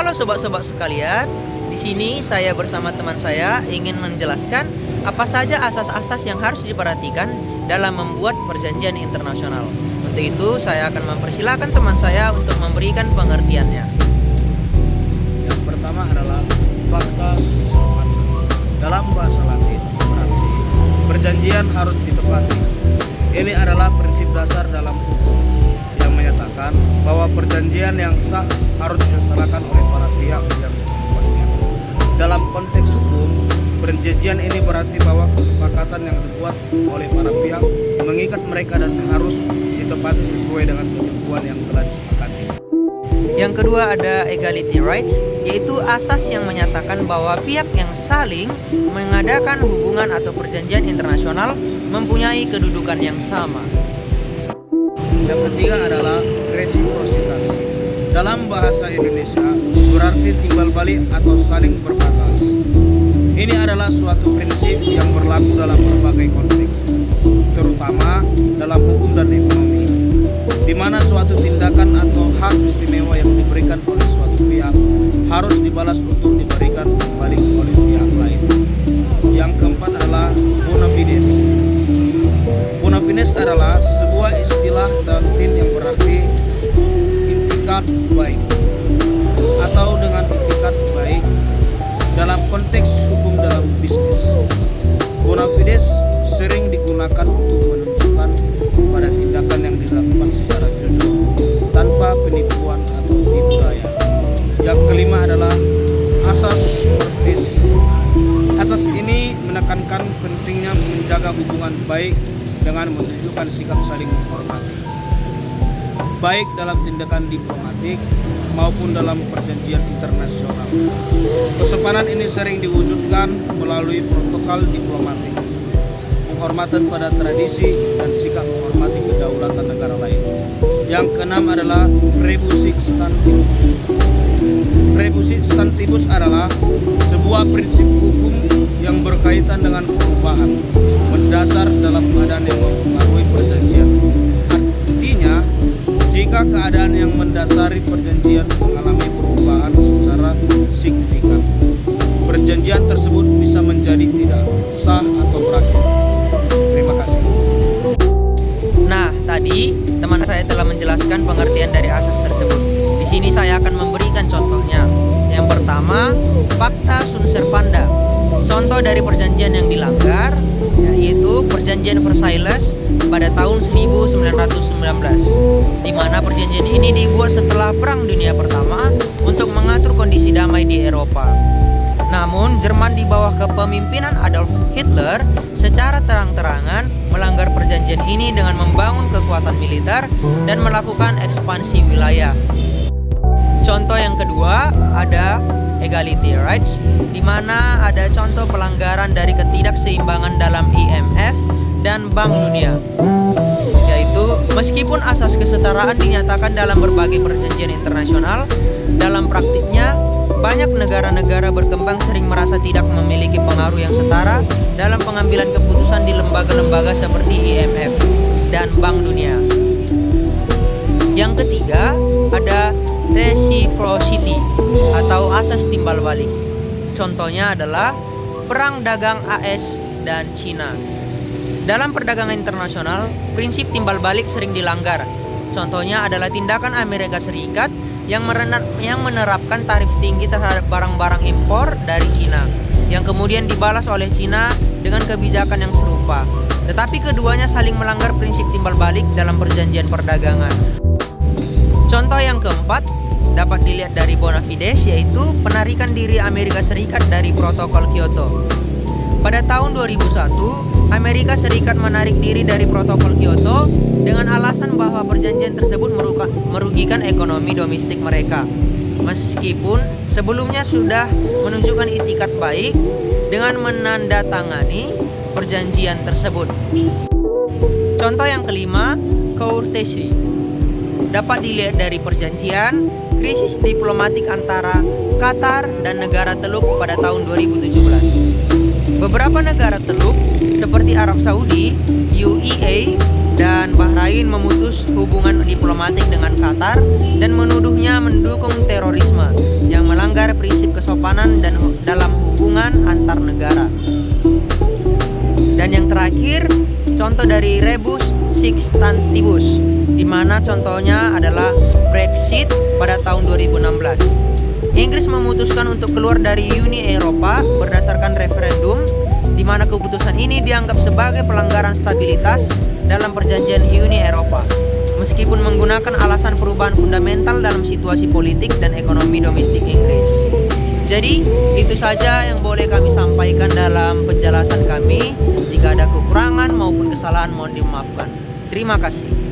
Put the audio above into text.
Halo sobat-sobat sekalian, di sini saya bersama teman saya ingin menjelaskan apa saja asas-asas yang harus diperhatikan dalam membuat perjanjian internasional. Untuk itu saya akan mempersilahkan teman saya untuk memberikan pengertiannya. Yang pertama adalah fakta sopan. Dalam bahasa Latin berarti perjanjian harus ditepati. Ini adalah prinsip dasar dalam hukum yang menyatakan bahwa perjanjian yang sah harus dilaksanakan oleh para pihak yang membuatnya. Dalam konteks hukum, perjanjian ini berarti bahwa kesepakatan yang dibuat oleh para pihak mengikat mereka dan harus ditepati sesuai dengan ketentuan yang telah disepakati. Yang kedua ada equality rights, yaitu asas yang menyatakan bahwa pihak yang saling mengadakan hubungan atau perjanjian internasional mempunyai kedudukan yang sama. Yang ketiga adalah resiprositas. Dalam bahasa Indonesia berarti timbal balik atau saling berbalas. Ini adalah suatu prinsip yang berlaku dalam berbagai konteks, terutama dalam hukum dan ekonomi, di mana suatu tindakan atau hak istimewa yang diberikan oleh suatu pihak harus dibalas untuk diberikan kembali oleh pihak lain. Yang keempat adalah bona fides. Bona fides adalah sebuah istilah Latin yang berarti itikat baik, atau dengan itikat baik dalam konteks hukum dalam bisnis. Bona fides sering digunakan untuk menunjukkan pada tindakan yang dilakukan secara jujur tanpa penipuan atau tipu daya. Yang kelima adalah asas courtesy. Asas ini menekankan pentingnya menjaga hubungan baik dengan menunjukkan sikap saling menghormati, baik dalam tindakan diplomatik maupun dalam perjanjian internasional. Kesopanan ini sering diwujudkan melalui protokol diplomatik, penghormatan pada tradisi, dan sikap menghormati kedaulatan negara lain. Yang keenam adalah rebus sic stantibus. Rebus sic stantibus adalah sebuah prinsip hukum yang berkaitan dengan perubahan mendasar dalam keadaan yang mempengaruhi perjanjian. Artinya, jika keadaan yang mendasari perjanjian mengalami perubahan secara signifikan, perjanjian tersebut bisa menjadi tidak sah atau berakhir. Terima kasih. Nah, tadi teman saya telah menjelaskan pengertian dari asas tersebut. Di sini saya akan memberikan contohnya. Yang pertama, fakta sunt servanda. Contoh dari perjanjian yang dilanggar yaitu Perjanjian Versailles pada tahun 1919, di mana perjanjian ini dibuat setelah Perang Dunia Pertama untuk mengatur kondisi damai di Eropa. Namun, Jerman di bawah kepemimpinan Adolf Hitler secara terang-terangan melanggar perjanjian ini dengan membangun kekuatan militer dan melakukan ekspansi wilayah. Contoh yang kedua ada equality rights, di mana ada contoh pelanggaran dari ketidakseimbangan dalam IMF dan Bank Dunia, yaitu meskipun asas kesetaraan dinyatakan dalam berbagai perjanjian internasional, dalam praktiknya banyak negara-negara berkembang sering merasa tidak memiliki pengaruh yang setara dalam pengambilan keputusan di lembaga-lembaga seperti IMF dan Bank Dunia. Yang ketiga ada reciprocity atau asas timbal balik. Contohnya adalah perang dagang AS dan Cina. Dalam perdagangan internasional, prinsip timbal balik sering dilanggar. Contohnya adalah tindakan Amerika Serikat yang menerapkan tarif tinggi terhadap barang-barang impor dari Cina, yang kemudian dibalas oleh Cina dengan kebijakan yang serupa. Tetapi keduanya saling melanggar prinsip timbal balik dalam perjanjian perdagangan. Contoh yang keempat dapat dilihat dari bona fides, yaitu penarikan diri Amerika Serikat dari Protokol Kyoto. Pada tahun 2001, Amerika Serikat menarik diri dari Protokol Kyoto dengan alasan bahwa perjanjian tersebut merugikan ekonomi domestik mereka, meskipun sebelumnya sudah menunjukkan itikat baik dengan menandatangani perjanjian tersebut. Contoh yang kelima, courtesy. Dapat dilihat dari perjanjian krisis diplomatik antara Qatar dan negara Teluk pada tahun 2017. Beberapa negara Teluk seperti Arab Saudi, UEA, Dan Bahrain memutus hubungan diplomatik dengan Qatar dan menuduhnya mendukung terorisme yang melanggar prinsip kesopanan dan dalam hubungan antar negara. Dan yang terakhir, contoh dari rebus sixtantibus, di mana contohnya adalah Brexit pada tahun 2016. Inggris memutuskan untuk keluar dari Uni Eropa berdasarkan referendum, di mana keputusan ini dianggap sebagai pelanggaran stabilitas dalam perjanjian Uni Eropa, meskipun menggunakan alasan perubahan fundamental dalam situasi politik dan ekonomi domestik Inggris. Jadi, itu saja yang boleh kami sampaikan dalam penjelasan kami. Jika ada kekurangan maupun kesalahan mohon dimaafkan. Terima kasih.